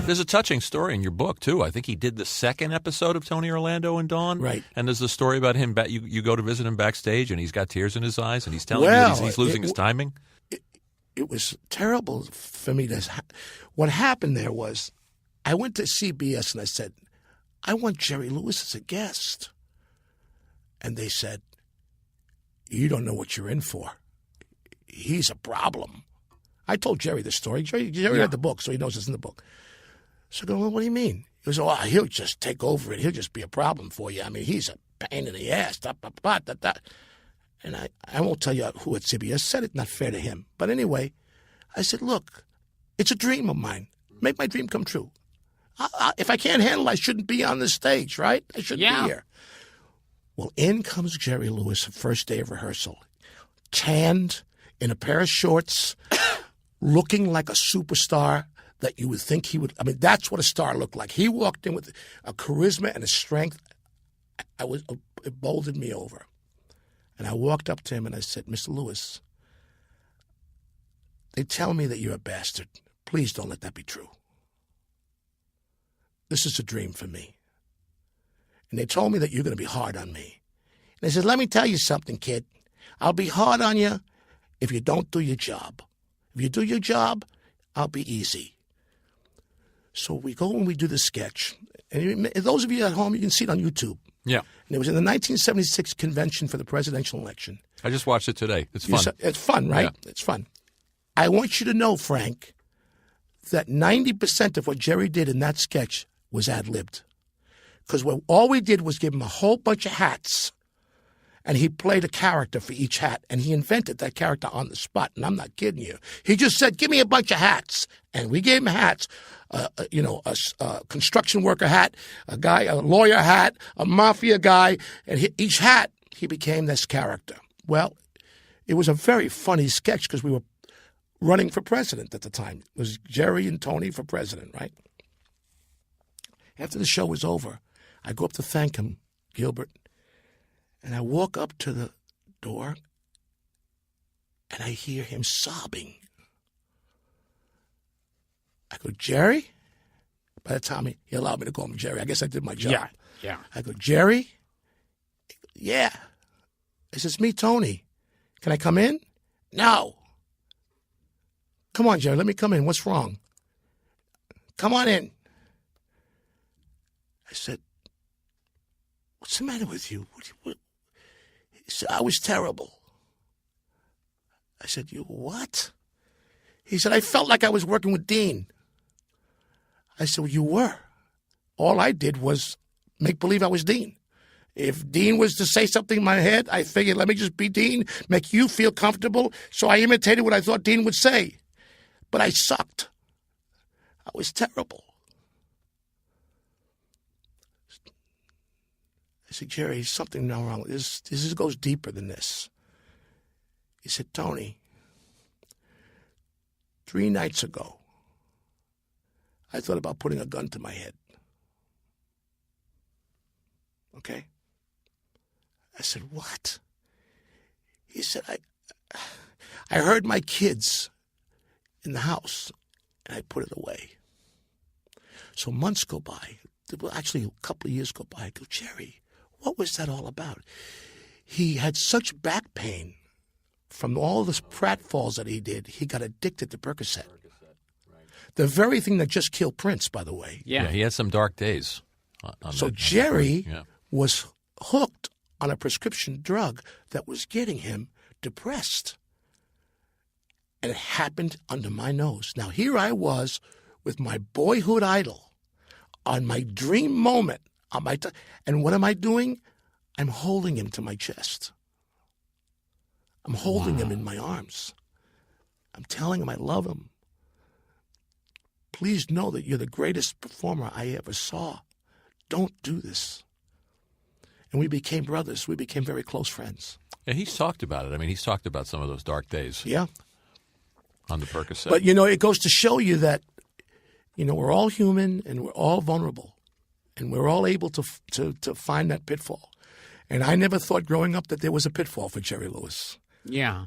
There's a touching story in your book, too. I think he did the second episode of Tony Orlando and Dawn. Right. And there's a story about him. You go to visit him backstage, and he's got tears in his eyes, and he's telling you that he's losing his timing. It was terrible for me. What happened there was I went to CBS, and I said, I want Jerry Lewis as a guest. And they said, you don't know what you're in for. He's a problem. I told Jerry the story. Jerry read the book, so he knows it's in the book. So I go, well, what do you mean? He goes, oh, he'll just take over it. He'll just be a problem for you. I mean, he's a pain in the ass. And I won't tell you who at CBS said it. Not fair to him. But anyway, I said, look, it's a dream of mine. Make my dream come true. If I can't handle it, I shouldn't be on this stage, right? I shouldn't be here. Well, in comes Jerry Lewis, the first day of rehearsal, tanned, in a pair of shorts, looking like a superstar that you would think he would. I mean, that's what a star looked like. He walked in with a charisma and a strength. It bolted me over. And I walked up to him and I said, Mr. Lewis, they tell me that you're a bastard. Please don't let that be true. This is a dream for me. And they told me that you're going to be hard on me. And they said, let me tell you something, kid. I'll be hard on you if you don't do your job. If you do your job, I'll be easy. So we go and we do the sketch. And those of you at home, you can see it on YouTube. Yeah. And it was in the 1976 convention for the presidential election. I just watched it today. It's fun. It's fun, right? Yeah. It's fun. I want you to know, Frank, that 90% of what Jerry did in that sketch was ad-libbed. Because all we did was give him a whole bunch of hats, and he played a character for each hat, and he invented that character on the spot, and I'm not kidding you. He just said, give me a bunch of hats, and we gave him hats, a construction worker hat, a lawyer hat, a mafia guy, and each hat, he became this character. Well, it was a very funny sketch because we were running for president at the time. It was Jerry and Tony for president, right? After the show was over, I go up to thank him, Gilbert, and I walk up to the door, and I hear him sobbing. I go, Jerry? By the time he allowed me to call him Jerry, I guess I did my job. Yeah. I go, Jerry? Yeah. I says, me, Tony. Can I come in? No. Come on, Jerry, let me come in. What's wrong? Come on in. I said, what's the matter with you? What? He said, I was terrible. I said, you what? He said, I felt like I was working with Dean. I said, well, you were. All I did was make believe I was Dean. If Dean was to say something in my head, I figured, let me just be Dean, make you feel comfortable. So I imitated what I thought Dean would say. But I sucked. I was terrible. I said, Jerry, there's something now wrong with this. This goes deeper than this. He said, Tony, 3 nights ago, I thought about putting a gun to my head. Okay? I said, what? He said, I heard my kids in the house, and I put it away. So months go by. Well, actually, a couple of years go by. I go, Jerry, what was that all about? He had such back pain from all the pratfalls that he did. He got addicted to Percocet. The very thing that just killed Prince, by the way. Yeah, he had some dark days. So Jerry was hooked on a prescription drug that was getting him depressed. And it happened under my nose. Now, here I was with my boyhood idol on my dream moment. And what am I doing? I'm holding him to my chest. I'm holding him in my arms. I'm telling him I love him. Please know that you're the greatest performer I ever saw. Don't do this. And we became brothers. We became very close friends. Yeah, he's talked about it. I mean, he's talked about some of those dark days. Yeah. On the Percocet. But, it goes to show you that, we're all human and we're all vulnerable. And we're all able to find that pitfall. And I never thought growing up that there was a pitfall for Jerry Lewis. Yeah.